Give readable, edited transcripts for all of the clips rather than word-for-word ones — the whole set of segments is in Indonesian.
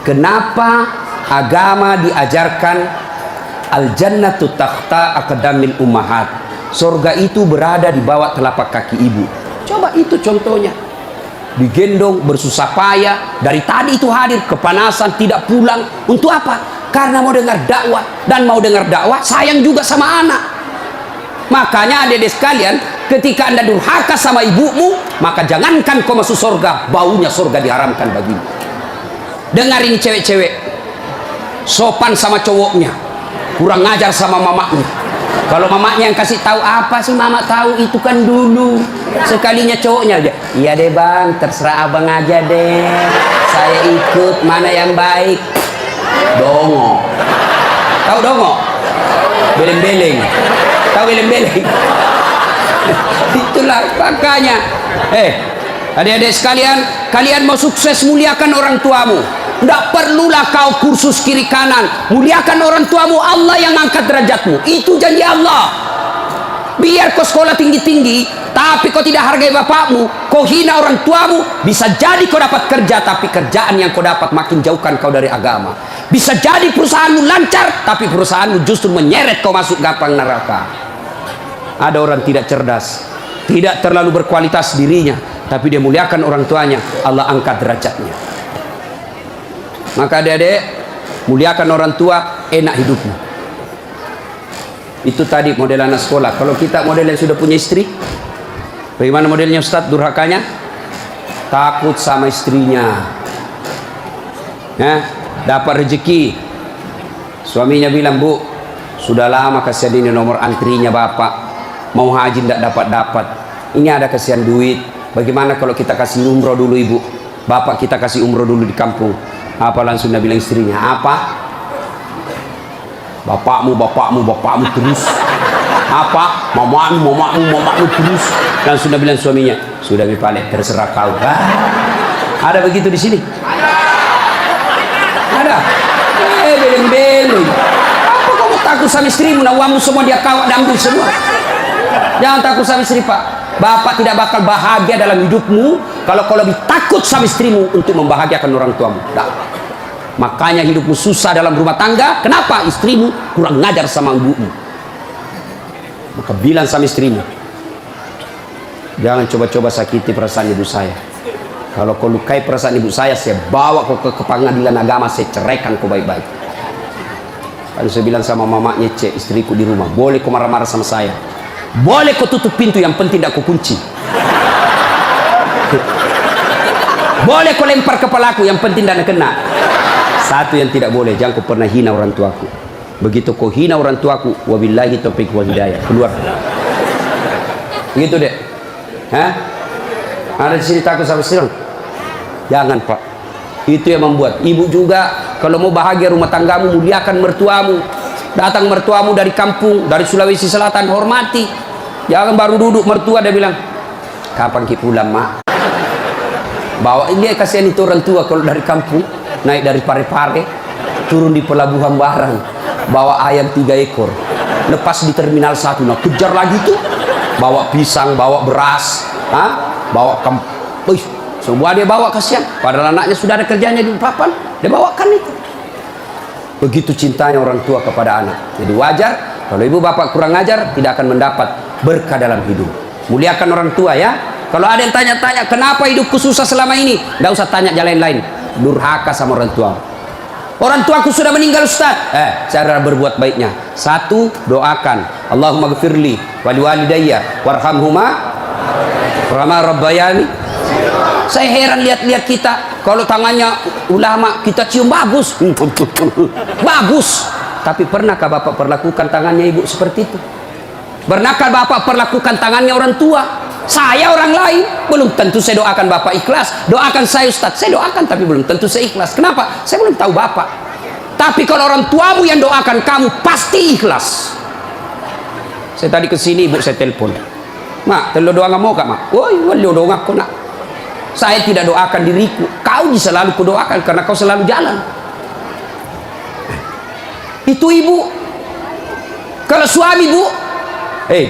Kenapa agama diajarkan al-jannatu tahta aqdamil ummahat? Surga itu berada di bawah telapak kaki ibu. Coba itu contohnya. Digendong bersusah payah, dari tadi itu hadir, kepanasan, tidak pulang. Untuk apa? Karena mau dengar dakwah. Dan mau dengar dakwah sayang juga sama anak. Makanya adik-adik sekalian, ketika anda durhaka sama ibumu, maka jangankan kau masuk surga, baunya surga diharamkan bagimu. Dengar ini cewek-cewek, sopan sama cowoknya, kurang ngajar sama mamaknya. Kalau mamaknya yang kasih tahu, apa sih mama tahu, itu kan dulu. Sekalinya cowoknya aja, iya deh bang, terserah abang aja deh, saya ikut, mana yang baik. Dongo. Tahu dongo? Beleng-beleng. Tahu beleng-beleng? Itulah makanya. Adik-adik sekalian, kalian mau sukses, muliakan orang tuamu. Tidak perlulah kau kursus kiri kanan, muliakan orang tuamu. Allah yang angkat derajatmu, itu janji Allah. Biar kau sekolah tinggi-tinggi, tapi kau tidak hargai bapakmu, kau hina orang tuamu, bisa jadi kau dapat kerja, tapi kerjaan yang kau dapat makin jauhkan kau dari agama. Bisa jadi perusahaanmu lancar, tapi perusahaanmu justru menyeret kau masuk gampang neraka. Ada orang tidak cerdas, tidak terlalu berkualitas dirinya, tapi dia muliakan orang tuanya, Allah angkat derajatnya. Maka adik-adik, muliakan orang tua, enak hidupmu. Itu tadi model anak sekolah. Kalau kita model yang sudah punya istri, bagaimana modelnya Ustadz durhakanya? Takut sama istrinya. Dapat rezeki, suaminya bilang, bu, sudah lama kasihan ini nomor antrinya bapak, mau haji tidak dapat-dapat, ini ada kasihan duit, bagaimana kalau kita kasih umroh dulu ibu, bapak kita kasih umroh dulu di kampung. Apa langsung dia bilang istrinya, apa? Bapakmu terus. Apa? Mamamu terus. Langsung dia bilang suaminya, sudah bipalek, terserah kau. Ada begitu di sini? Ada. Beleng-beleng. Apa kamu takut sama istrimu? Uangmu semua dia kawat dan ambil semua. Jangan takut sama istri, Pak. Bapak tidak bakal bahagia dalam hidupmu kalau kau lebih takut sama istrimu untuk membahagiakan orang tuamu. Makanya hidupmu susah dalam rumah tangga. Kenapa? Istrimu kurang ngajar sama ibumu. Maka bilang sama istrimu, jangan coba-coba sakiti perasaan ibu saya. Kalau kau lukai perasaan ibu saya bawa kau ke pengadilan agama, saya ceraikan kau baik-baik. Lalu saya bilang sama mamanya, cek istriku di rumah, boleh kau marah-marah sama saya, boleh kau tutup pintu, yang penting tidak kau kunci. Boleh kau lempar kepalaku, yang penting tidak kena. Satu yang tidak boleh, jangan kau pernah hina orang tuaku. Begitu kau hina orang tuaku, wabillahi taufiq wal hidayah, keluar. Begitu deh. Ada di sini takut sama istri? Jangan, Pak. Itu yang membuat ibu juga kalau mau bahagia rumah tanggamu, muliakan mertuamu. Datang mertuamu dari kampung, dari Sulawesi Selatan, hormati. Jangan baru duduk mertua dia bilang, kapan kita pulang, mak? Bawa ini, kasihan itu orang tua kalau dari kampung, naik dari Parepare, turun di pelabuhan barang, bawa ayam 3 ekor, lepas di terminal 1, nah kejar lagi tuh, bawa pisang, bawa beras, bawa semua dia bawa, kasihan. Padahal anaknya sudah ada kerjanya di papan, dia bawakan itu. Begitu cintanya orang tua kepada anak. Jadi wajar kalau ibu bapak kurang ajar, tidak akan mendapat berkah dalam hidup. Muliakan orang tua ya. Kalau ada yang tanya-tanya, kenapa hidupku susah selama ini? Tidak usah tanya jalan lain. Durhaka sama orang tua. Orang tuaku sudah meninggal, Ustaz. Cara berbuat baiknya, satu, doakan, Allahumma gfirli wali walidayya warhamhuma kama rabbayani. Saya heran lihat-lihat kita, kalau tangannya ulama kita cium bagus, bagus. Tapi pernahkah bapak perlakukan tangannya ibu seperti itu? Pernahkah bapak perlakukan tangannya orang tua? Saya orang lain, belum tentu saya doakan bapak ikhlas. Doakan saya Ustaz, saya doakan tapi belum tentu saya ikhlas. Kenapa? Saya belum tahu bapak. Tapi kalau orang tuamu yang doakan kamu, pasti ikhlas. Saya tadi kesini, ibu saya telepon, mak, telo doa nggak mau kak mak? Woi, wali doa aku nak. Saya tidak doakan diriku, kau selalu kudoakan karena kau selalu jalan. Itu ibu. Kalau suami bu,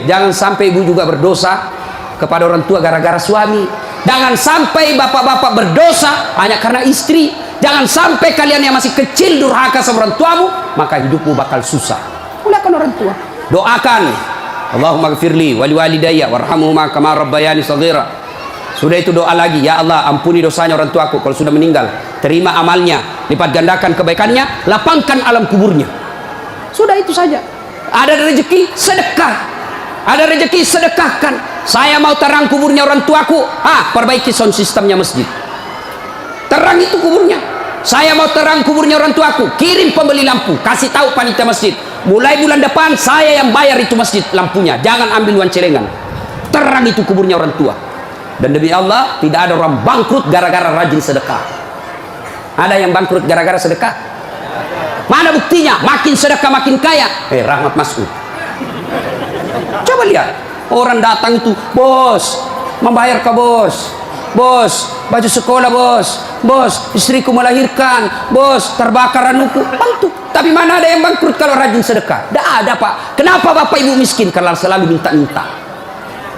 jangan sampai ibu juga berdosa kepada orang tua gara-gara suami. Jangan sampai bapak-bapak berdosa hanya karena istri. Jangan sampai kalian yang masih kecil durhaka sama orang tuamu, maka hidupmu bakal susah. Muliakan orang tua. Doakan, Allahumma gfirli wali walidayya warhamhuma kama rabbayani shaghira. Sudah itu doa lagi, ya Allah ampuni dosanya orang tuaku kalau sudah meninggal, terima amalnya, lipat gandakan kebaikannya, lapangkan alam kuburnya. Sudah itu saja. Ada rezeki, sedekah. Ada rezeki, sedekahkan. Saya mau terang kuburnya orang tuaku, perbaiki sound sistemnya masjid. Terang itu kuburnya. Saya mau terang kuburnya orang tuaku, kirim pembeli lampu, kasih tahu panitia masjid, mulai bulan depan saya yang bayar itu masjid lampunya, jangan ambil uang celengan. Terang itu kuburnya orang tua. Dan demi Allah, tidak ada orang bangkrut gara-gara rajin sedekah. Ada yang bangkrut gara-gara sedekah? Mana buktinya? Makin sedekah makin kaya. Rahmat Mas'ud. Coba lihat, orang datang itu, bos, membayar ke bos, bos, baju sekolah bos, bos, istriku melahirkan, bos, terbakar anuku, bantu. Tapi mana ada yang bangkrut kalau rajin sedekah? Tidak ada, Pak. Kenapa Bapak Ibu miskin? Karena selalu minta-minta.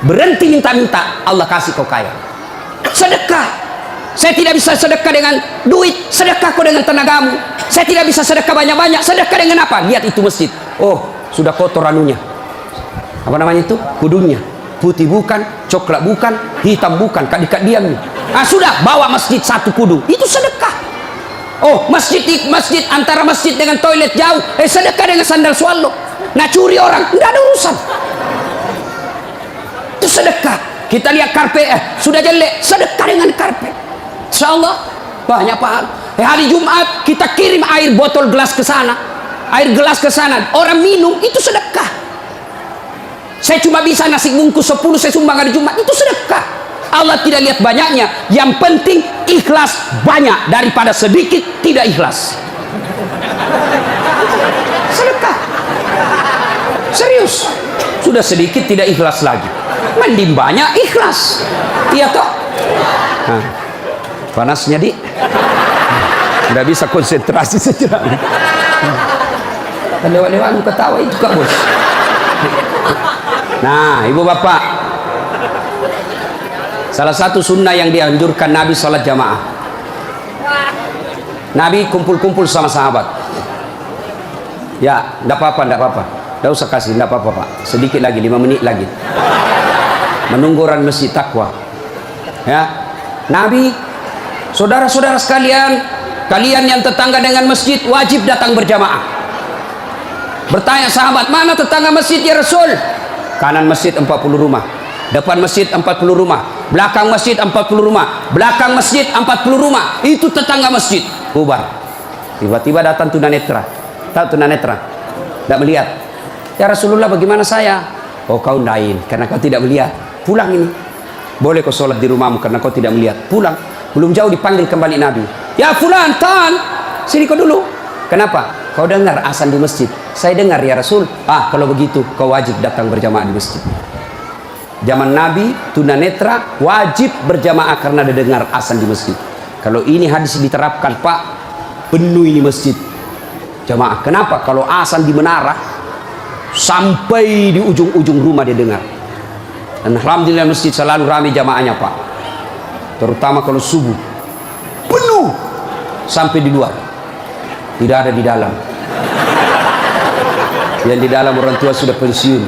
Berhenti minta-minta, Allah kasih kau kaya. Sedekah. Saya tidak bisa sedekah dengan duit, sedekah kau dengan tenagamu. Saya tidak bisa sedekah banyak-banyak, sedekah dengan apa? Lihat itu masjid. Oh, sudah kotor anunya. Apa namanya itu? Kudunya. Putih bukan, coklat bukan, hitam bukan, kadikat diam. Sudah, bawa masjid satu kudu. Itu sedekah. Oh, masjid antara masjid dengan toilet jauh. Sedekah dengan sandal swallow. Nah, curi orang, tidak ada urusan. Itu sedekah. Kita lihat karpet, sudah jelek, sedekah dengan karpet. Insyaallah banyak pahala. Hari Jumat kita kirim air botol gelas ke sana, air gelas ke sana, orang minum, itu sedekah. Saya cuma bisa nasi bungkus 10 saya sumbang hari Jumat, itu sedekah. Allah tidak lihat banyaknya, yang penting ikhlas banyak daripada sedikit tidak ikhlas. Sedekah. Serius. Sudah sedikit tidak ikhlas lagi, mending banyak ikhlas. Iya toh? Panasnya di, nggak bisa konsentrasi sejenak. Lewat-lewat ketawa itu Kak Bos. Nah, ibu bapak, salah satu sunnah yang dianjurkan Nabi salat jamaah. Nabi kumpul-kumpul sama sahabat. Ya, enggak apa-apa, enggak apa-apa. Enggak usah kasih, enggak apa-apa, Pak. Sedikit lagi, 5 menit lagi. Menunggu orang masjid takwa. Ya. Nabi, saudara-saudara sekalian, kalian yang tetangga dengan masjid wajib datang berjamaah. Bertanya sahabat, mana tetangga masjid ya Rasul? Kanan masjid 40 rumah, depan masjid 40 rumah, belakang masjid 40 rumah, belakang masjid 40 rumah. Itu tetangga masjid. Bubar. Tiba-tiba datang tunanetra. Tahu tunanetra? Tidak melihat. Ya Rasulullah, bagaimana saya? Oh, kau lain karena kau tidak melihat. Pulang ini. Boleh kau sholat di rumahmu karena kau tidak melihat. Pulang. Belum jauh dipanggil kembali Nabi. Ya fulan, tan, sini kau dulu. Kenapa? Kau dengar azan di masjid? Saya dengar ya Rasul. Kalau begitu kau wajib datang berjamaah di masjid. Zaman Nabi, tunanetra wajib berjamaah karena dia dengar azan di masjid. Kalau ini hadis diterapkan, Pak, penuh ini masjid jamaah. Kenapa? Kalau azan di menara sampai di ujung-ujung rumah dia dengar. Dan alhamdulillah masjid selalu ramai jamaahnya, Pak. Terutama kalau subuh penuh sampai di luar, tidak ada di dalam. Yang di dalam orang tua sudah pensiun.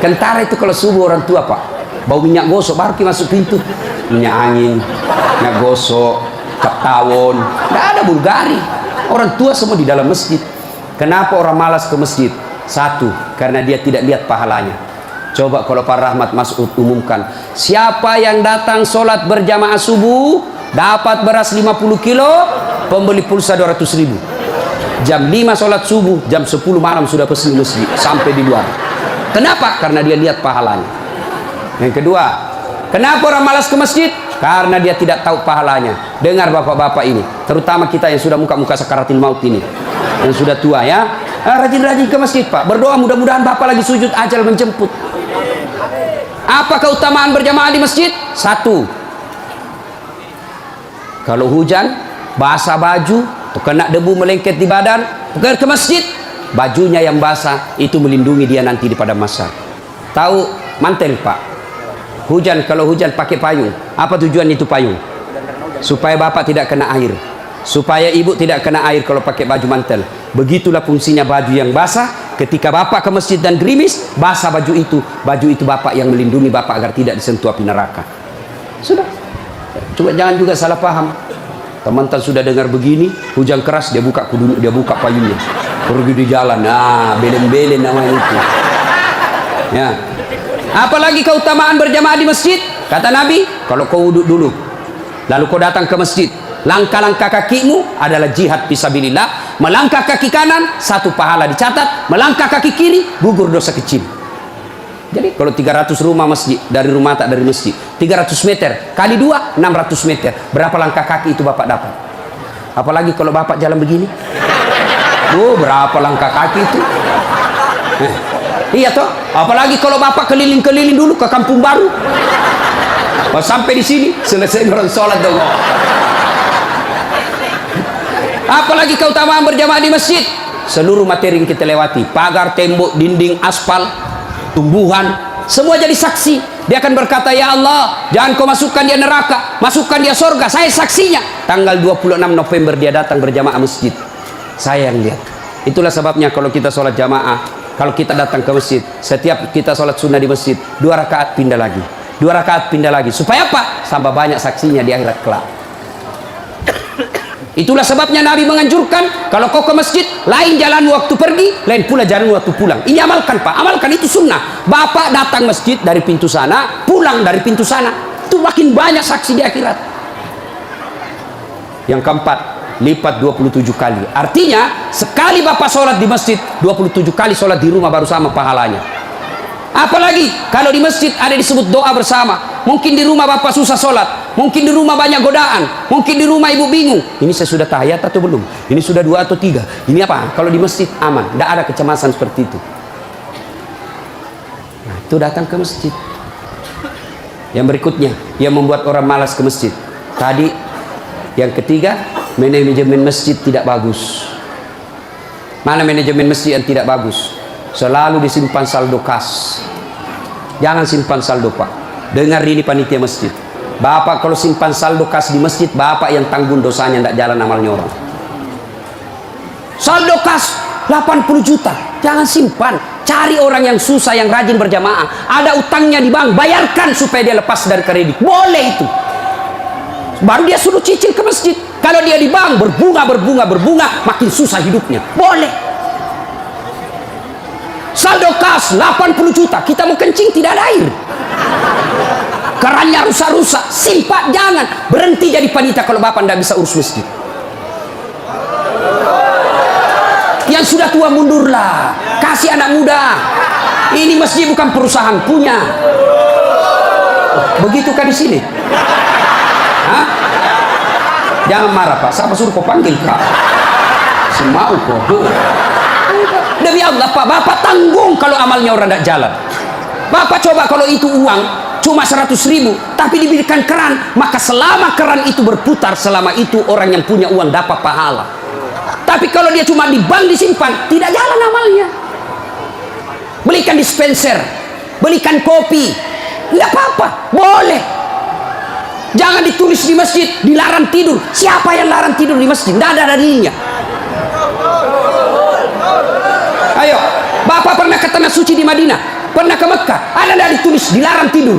Kentara itu kalau subuh orang tua, Pak, bau minyak gosok baru masuk pintu. Minyak angin, minyak gosok, cap tawon, tidak ada Bulgari. Orang tua semua di dalam masjid. Kenapa orang malas ke masjid? Satu, karena dia tidak lihat pahalanya. Coba kalau Pak Rahmat Mas'ud umumkan, siapa yang datang sholat berjamaah subuh dapat beras 50 kilo, pembeli pulsa 200.000. Jam 5 sholat subuh, jam 10 malam sudah pesan masjid sampai di luar. Kenapa? Karena dia lihat pahalanya. Yang kedua, kenapa orang malas ke masjid? Karena dia tidak tahu pahalanya. Dengar bapak-bapak ini, terutama kita yang sudah muka-muka sakaratil maut ini, yang sudah tua ya, rajin-rajin ke masjid, Pak. Berdoa mudah-mudahan bapak lagi sujud, ajal menjemput. Apa keutamaan berjamaah di masjid? Satu, kalau hujan, basah baju, kena debu melengket di badan, pergi ke masjid, bajunya yang basah itu melindungi dia nanti di pada masa. Tahu mantel, Pak? Hujan, kalau hujan pakai payung. Apa tujuan itu payung? Supaya bapak tidak kena air. supaya ibu tidak kena air kalau pakai baju mantel. Begitulah fungsinya baju yang basah. Ketika bapak ke masjid dan gerimis, basah baju itu bapak yang melindungi bapak agar tidak disentuh api neraka. Sudah. Coba jangan juga salah paham. Teman-teman sudah dengar begini, hujan keras, dia buka payungnya, pergi di jalan. Nah, belen-belen namanya itu. Ya. Apalagi keutamaan berjamaah di masjid. Kata Nabi, kalau kau wudhu dulu, lalu kau datang ke masjid, langkah-langkah kakimu adalah jihad fisabilillah. Melangkah kaki kanan, 1 pahala dicatat. Melangkah kaki kiri, gugur dosa kecil. Jadi kalau 300 rumah masjid, dari rumah tak dari masjid, 300 meter kali 2, 600 meter. Berapa langkah kaki itu bapak dapat? Apalagi kalau bapak jalan begini. Berapa langkah kaki itu? Iya toh? Apalagi kalau bapak keliling-keliling dulu ke kampung baru. Sampai di sini, selesai orang sholat dong. Apalagi keutamaan berjamaah di masjid. Seluruh materi yang kita lewati, pagar, tembok, dinding, aspal, tumbuhan, semua jadi saksi. Dia akan berkata, ya Allah, jangan kau masukkan dia neraka, masukkan dia surga. Saya saksinya. Tanggal 26 November dia datang berjamaah masjid. Saya yang lihat. Itulah sebabnya kalau kita sholat jamaah, kalau kita datang ke masjid, setiap kita sholat sunnah di masjid, 2 rakaat pindah lagi, 2 rakaat pindah lagi. Supaya apa? Sampai banyak saksinya di akhirat kelak. Itulah sebabnya Nabi menganjurkan, kalau kau ke masjid, lain jalan waktu pergi, lain pula jalan waktu pulang. Ini amalkan Pak, amalkan, itu sunnah. Bapak datang masjid dari pintu sana, pulang dari pintu sana. Itu makin banyak saksi di akhirat. Yang keempat, lipat 27 kali. Artinya, sekali Bapak sholat di masjid, 27 kali sholat di rumah baru sama pahalanya. Apalagi kalau di masjid ada disebut doa bersama. Mungkin di rumah bapak susah sholat, mungkin di rumah banyak godaan, mungkin di rumah ibu bingung, ini saya sudah tahiyat atau belum, ini sudah 2 atau 3, ini apa? Kalau di masjid aman, tidak ada kecemasan seperti itu. Nah, itu datang ke masjid. Yang berikutnya yang membuat orang malas ke masjid, tadi yang ketiga, manajemen masjid tidak bagus. Mana manajemen masjid yang tidak bagus? Selalu disimpan saldo kas. Jangan simpan saldo Pak. Dengar ini panitia masjid. Bapak kalau simpan saldo kas di masjid, bapak yang tanggung dosanya, tidak jalan amalnya orang. Saldo kas 80 juta, jangan simpan. Cari orang yang susah, yang rajin berjamaah, ada utangnya di bank, bayarkan supaya dia lepas dari kredit. Boleh itu. Baru dia suruh cicil ke masjid. Kalau dia di bank berbunga, makin susah hidupnya. Boleh. Saldo kas 80 juta, kita mau kencing tidak ada air, kerannya rusak-rusak, simpan. Jangan berhenti jadi panitia kalau bapak tidak bisa urus masjid. Yang sudah tua mundurlah, kasih anak muda. Ini masjid bukan perusahaan punya. Begitukah di sini? Hah? Jangan marah Pak, siapa suruh kau panggil Kak? Semau kok. Demi Allah Pak, bapak tanggung kalau amalnya orang tidak jalan. Bapak coba kalau itu uang cuma 100.000, tapi diberikan keran, maka selama keran itu berputar, selama itu orang yang punya uang dapat pahala. Tapi kalau dia cuma di bank disimpan, tidak jalan amalnya. Belikan dispenser, belikan kopi, tidak apa-apa, boleh. Jangan ditulis di masjid, dilarang tidur. Siapa yang larang tidur di masjid? Tidak ada dalilnya. Ayo, bapak pernah ke tanah suci di Madinah, pernah ke Mekah, ada tidak ditulis dilarang tidur?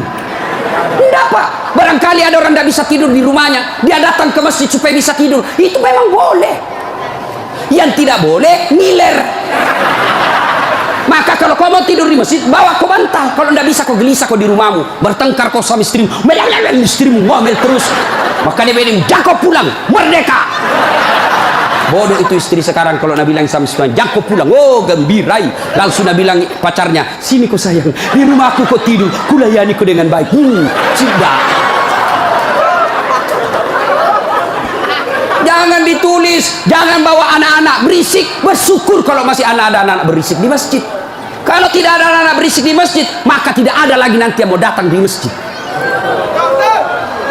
Tidak Pak. Barangkali ada orang tidak bisa tidur di rumahnya, dia datang ke masjid supaya bisa tidur, itu memang boleh. Yang tidak boleh ngiler. Maka kalau kau mau tidur di masjid, bawa kau bantal. Kalau tidak bisa kau gelisah kau di rumahmu, bertengkar kau sama istrimu, meleleh istrimu ngomel terus, maka dia bilang jangan kau pulang, merdeka. Bodoh itu istri sekarang kalau Nabi bilang sama istrinya, jangan kau pulang, oh gembirai. Langsung Nabi bilang pacarnya, sini kau sayang, di rumahku kau tidur, kulayani kau dengan baik. Sudah. Jangan ditulis, jangan bawa anak-anak berisik. Bersyukur kalau masih ada anak-anak berisik di masjid. Kalau tidak ada anak-anak berisik di masjid, maka tidak ada lagi nanti yang mau datang di masjid.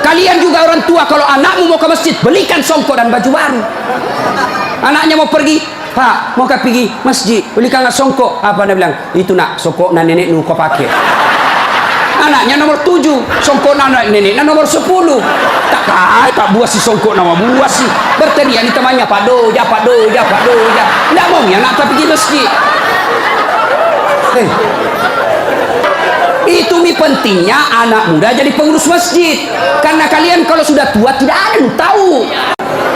Kalian juga orang tua, kalau anakmu mau ke masjid, belikan songkok dan baju baru. Anaknya mau pergi, Pak, mau pergi masjid, belikan songkok. Apa dia bilang? Itu nak, songkok na nenek nu kau pakai. anaknya nomor 7, songkok anak neneknya nomor 10. Tak buas si songkok nama buas sih. Berteriak di temannya, Pak Doja. Nggak mau ya anak pergi masjid. Itu pentingnya anak muda jadi pengurus masjid. Karena kalian kalau sudah tua tidak ada yang tahu.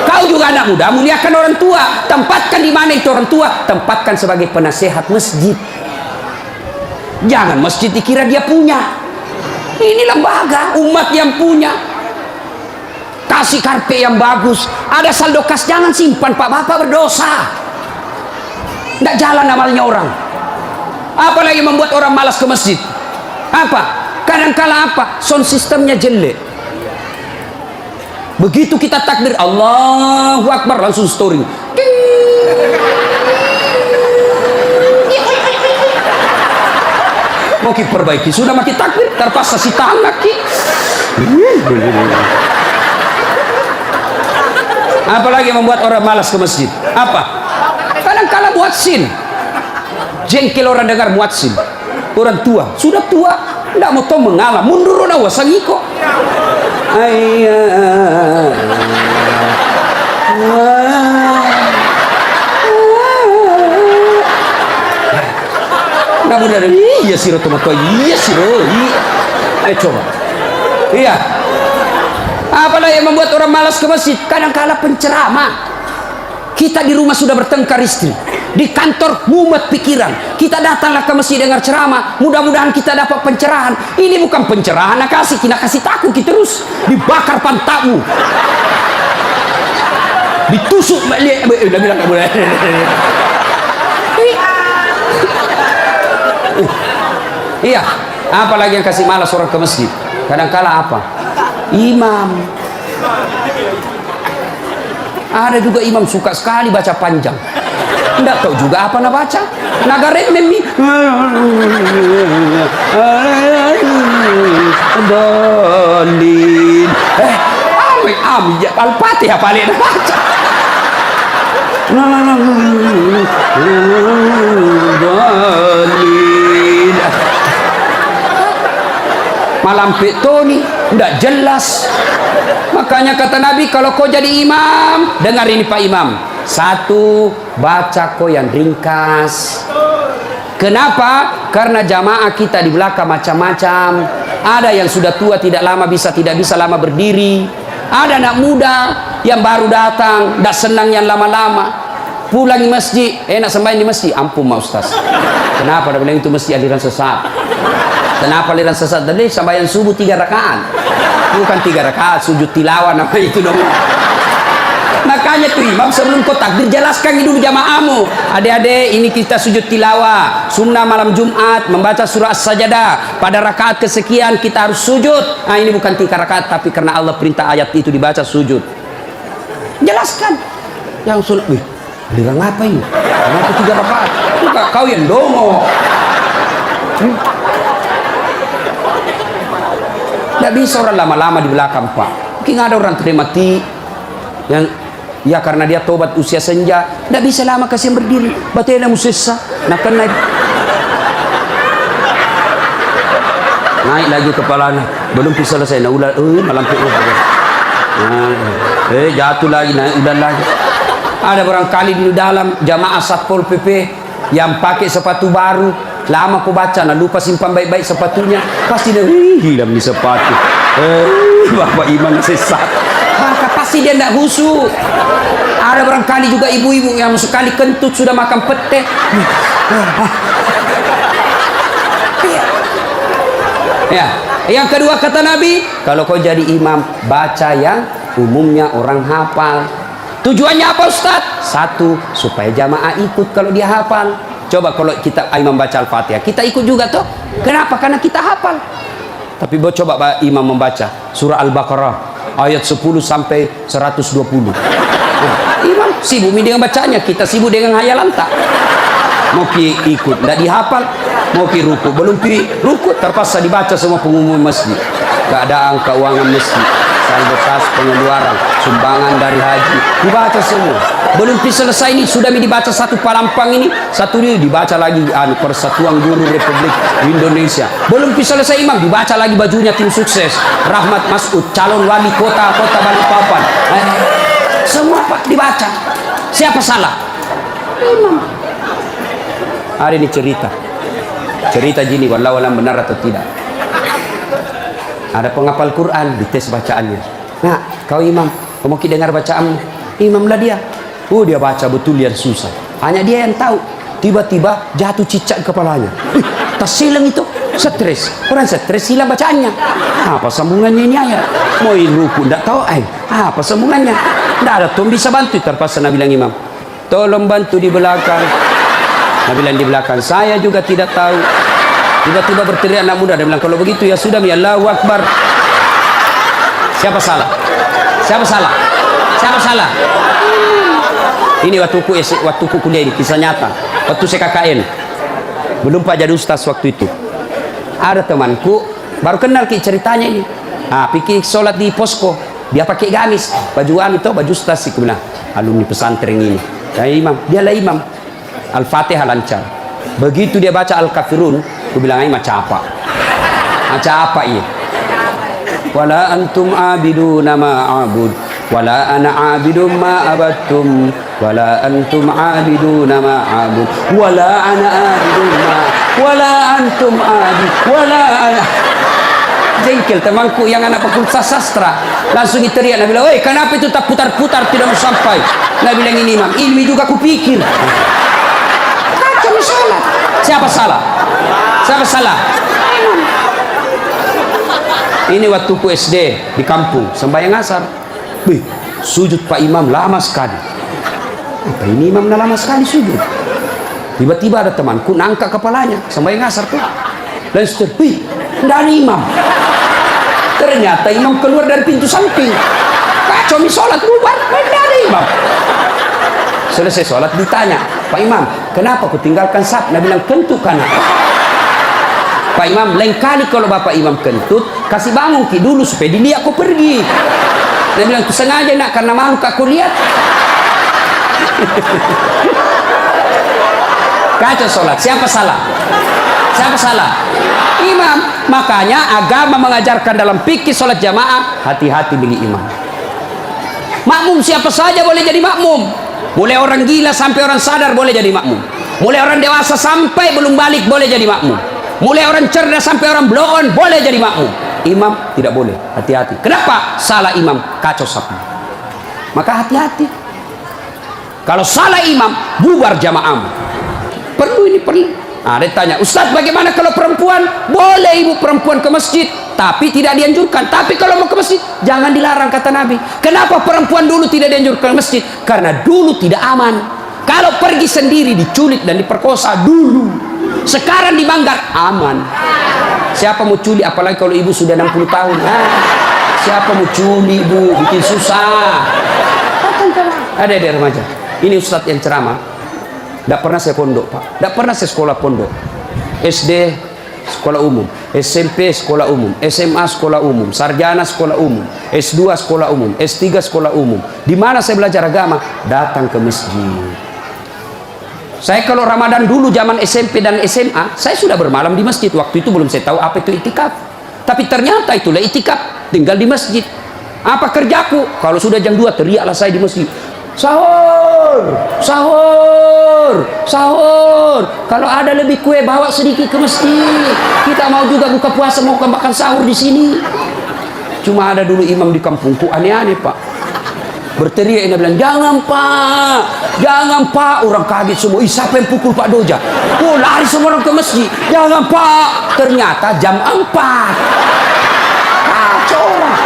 Kau juga anak muda, muliakan orang tua. Tempatkan di mana itu orang tua? Tempatkan sebagai penasehat masjid. Jangan masjid dikira dia punya. Ini lembaga umat yang punya. Kasih karpet yang bagus. Ada saldo kas, jangan simpan, Pak Bapak berdosa. Tidak jalan amalnya orang. Apalagi membuat orang malas ke masjid. Apa? Kadang-kala apa? Sound sistemnya jelek. Begitu kita takbir Allahu Akbar langsung story. Mau perbaiki, sudah mati takbir terpaksa si tangan ki. Apalagi membuat orang malas ke masjid. Apa? Kadang-kala muadzin. Jengkel orang dengar muadzin. Orang tua, sudah tua, tidak mau tahu mengalah, mundur orang wasangi kok. Nggak mudah, iya siro tomat, iya siro, ayo coba, iya. Apalagi yang membuat orang malas ke masjid? Kadang-kala penceramah. Kita di rumah sudah bertengkar istri, di kantor mumet pikiran, kita datanglah ke masjid dengar ceramah, mudah-mudahan kita dapat pencerahan. Ini bukan pencerahan, nak kasih takut kita terus dibakar pantatmu, ditusuk balik. Udah bilang nggak boleh. Iya, apalagi yang kasih malas orang ke masjid? Kadang-kala apa? Imam. Ada juga imam suka sekali baca panjang. Tidak tahu juga apa nak baca. Nagarek memi. Dalin. Al-Fatihah paling nak baca. Dalin. Malam petoni tidak jelas. Makanya kata Nabi, kalau kau jadi imam, dengar ini Pak Imam. 1, baca kau yang ringkas. Kenapa? Karena jamaah kita di belakang macam-macam. Ada yang sudah tua tidak bisa lama berdiri. Ada anak muda yang baru datang, tidak senang yang lama-lama. Pulang di masjid, enak sembahyang di masjid. Ampun Ma Ustaz. Kenapa? Dia bilang itu masjid aliran sesat. Kenapa aliran sesat? Tadi sembahyang subuh 3 rakaat. Bukan 3 rakaat, sujud tilawah nama itu dong. Makanya tuh imam sebelum kau takbir jelaskan dulu jamaahmu. Adik-adik, ini kita sujud tilawah. Sunnah malam Jumat membaca surah As-Sajadah. Pada rakaat kesekian kita harus sujud. Nah ini bukan 3 rakaat, tapi karena Allah perintah ayat itu dibaca sujud. Jelaskan. Yang sunnah, wih, aliran apa ini? Kenapa 3 rakaat? Bukan kau yang dongo. Tidak bisa orang lama-lama di belakang Pak. Mungkin ada orang terima mati yang ya karena dia tobat usia senja, tidak bisa lama kasih berdiri. Batena musessa, nak naik lagi kepalanya, belum bisa selesai. Nah udah, malam jatuh lagi, naik udah lagi. Ada barangkali di dalam jamaah Satpol PP yang pakai sepatu baru. Lama aku baca, nah lupa simpan baik-baik sepatunya. Pasti dia hilang di sepatu. Bapak imam sesat. Maka pasti dia tidak khusyuk. Ada barangkali juga ibu-ibu yang sekali kentut sudah makan pete. Ya, yang kedua kata Nabi, kalau kau jadi imam, baca yang umumnya orang hafal. Tujuannya apa Ustaz? 1, supaya jamaah ikut kalau dia hafal. Coba kalau kita imam baca Al-Fatihah, kita ikut juga toh. Kenapa? Karena kita hafal. Tapi coba imam membaca surah Al-Baqarah ayat 10 sampai 120. Imam sibuk dengan bacanya, kita sibuk dengan hayalan tak. Mau ikut, tidak dihafal. Mau ruku, belum ruku, terpaksa dibaca semua pengumuman masjid. Keadaan keuangan masjid, saldo kas pengeluaran, sumbangan dari haji, dibaca semua. Belum selesai ini sudah dibaca satu palampang ini, satu ini dibaca lagi Persatuan Guru Republik Indonesia. Belum selesai imam dibaca lagi bajunya tim sukses Rahmat Masud, calon wali kota Balikpapan. Semua Pak dibaca. Siapa salah? Imam. Hari ini cerita gini, wallahu alam benar atau tidak. Ada penghafal Quran dites bacaannya. Nah, kau imam, kamu mau dengar bacaanmu? Imam lah dia. Dia baca betul yang susah. Hanya dia yang tahu. Tiba-tiba jatuh cicak kepalanya. Tersilang itu. Stres. Orang stres hilang bacaannya. Apa sambungannya ini ayat? Mau ruku tidak tahu apa sambungannya? Tidak ada tuh bisa bantu. Terpaksa Nabi bilang imam, tolong bantu di belakang. Nabi bilang di belakang, saya juga tidak tahu. Tiba-tiba berteriak anak muda. Dia bilang, kalau begitu ya sudah, ya Allahu Akbar. Siapa salah? Siapa salah? Siapa salah? Ini waktu kuliah ini, kisah nyata. Waktu saya KKN, belum Pak jadi ustaz waktu itu. Ada temanku, baru kenal ceritanya ini. Pikir sholat di posko, dia pakai gamis, baju baju ustaz sih. Alumni pesantren ini. Dia lah imam. Al-Fatihah lancar. Begitu dia baca Al-Kafirun, aku bilang macam apa? Macam apa ini? Wala antum abiduna ma'abud, wala ana abidum ma'abattum, wala antum abiduna ma'abud, wala ana abidum wala antum abid, wala ana. Jengkel temanku yang anak fakultas sastra, langsung teriak. Nabi bilang, "Woi, kenapa itu tak putar-putar tidak mau sampai?" Nabi bilang, ini imam, ilmi juga kupikir. Kacau salah. Siapa salah? Siapa salah? Ini waktuku SD di kampung, sembahyang asar. Sujud Pak Imam lama sekali. Apa ini imam lama sekali sujud? Tiba-tiba ada temanku nangkat kepalanya, sembahyang asar tuh. Dan seterus, tidak ada imam. Ternyata imam keluar dari pintu samping. Kacau sholat bubar, tidak ada imam. Selesai sholat ditanya, Pak Imam, kenapa aku tinggalkan saf? Nabi bilang, kentut kanan. Pak Imam, lain kali kalau Bapak Imam kentut, kasih bangun ki dulu supaya dilihat aku pergi. Dia bilang, aku sengaja nak karena malu aku lihat. Kacau sholat. Siapa salah? Siapa salah? Imam. Makanya agama mengajarkan dalam fikih sholat jamaah, hati-hati milih imam. Makmum siapa saja boleh jadi makmum. Mulai orang gila sampai orang sadar boleh jadi makmum. Mulai orang dewasa sampai belum balik boleh jadi makmum. Mulai orang cerdas sampai orang blow on boleh jadi makmum. Imam tidak boleh. Hati-hati. Kenapa? Salah imam kacau sapu. Maka hati-hati. Kalau salah imam bubar jamaah. Perlu ini perlu. Dia tanya, Ustaz bagaimana kalau perempuan? Boleh ibu perempuan ke masjid, tapi tidak dianjurkan. Tapi kalau mau ke masjid jangan dilarang, kata Nabi. Kenapa perempuan dulu tidak dianjurkan ke masjid? Karena dulu tidak aman. Kalau pergi sendiri diculik dan diperkosa dulu. Sekarang di Manggar aman. Siapa mau culik, apalagi kalau ibu sudah 60 tahun. Siapa mau culik bu, bikin susah. Ada di remaja. Ini Ustadz yang ceramah. Tidak pernah saya pondok Pak. Tidak pernah saya sekolah pondok. SD sekolah umum, SMP sekolah umum, SMA sekolah umum, sarjana sekolah umum, S2 sekolah umum, S3 sekolah umum. Di mana saya belajar agama? Datang ke masjid. Saya kalau Ramadan dulu zaman SMP dan SMA, saya sudah bermalam di masjid. Waktu itu belum saya tahu apa itu itikaf. Tapi ternyata itulah itikaf, tinggal di masjid. Apa kerjaku? Kalau sudah jam 2 teriaklah saya di masjid. Sahur, sahur, sahur. Kalau ada lebih kue bawa sedikit ke masjid. Kita mau juga buka puasa, mau makan sahur di sini. Cuma ada dulu imam di kampungku aneh-aneh Pak. Berteriak, dia bilang, jangan Pak, jangan Pak. Orang kaget semua. Siapa yang pukul Pak Doja? Lari semua orang ke masjid. Jangan Pak. Ternyata jam 4. Kacau lah.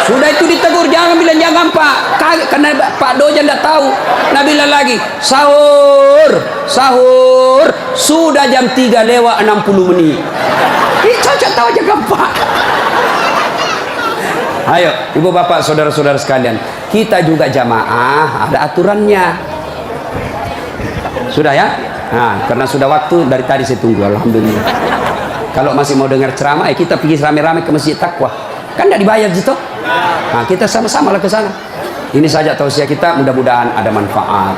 Sudah itu ditegur, jangan bilang jangan Pak. Kaget karena Pak Doja tidak tahu. Nabi bilang lagi, sahur, sahur. Sudah jam 3 lewat 60 menit. Ini cocok tahu jangan Pak. Ayo, ibu bapak, saudara-saudara sekalian, kita juga jamaah ada aturannya. Sudah ya? Nah, karena sudah waktu dari tadi saya tunggu, alhamdulillah. Kalau masih mau dengar ceramah, kita pergi rame-rame ke Masjid Taqwa. Kan tidak dibayar gitu. Nah, kita sama-sama lah ke sana. Ini saja tausiah kita, mudah-mudahan ada manfaat.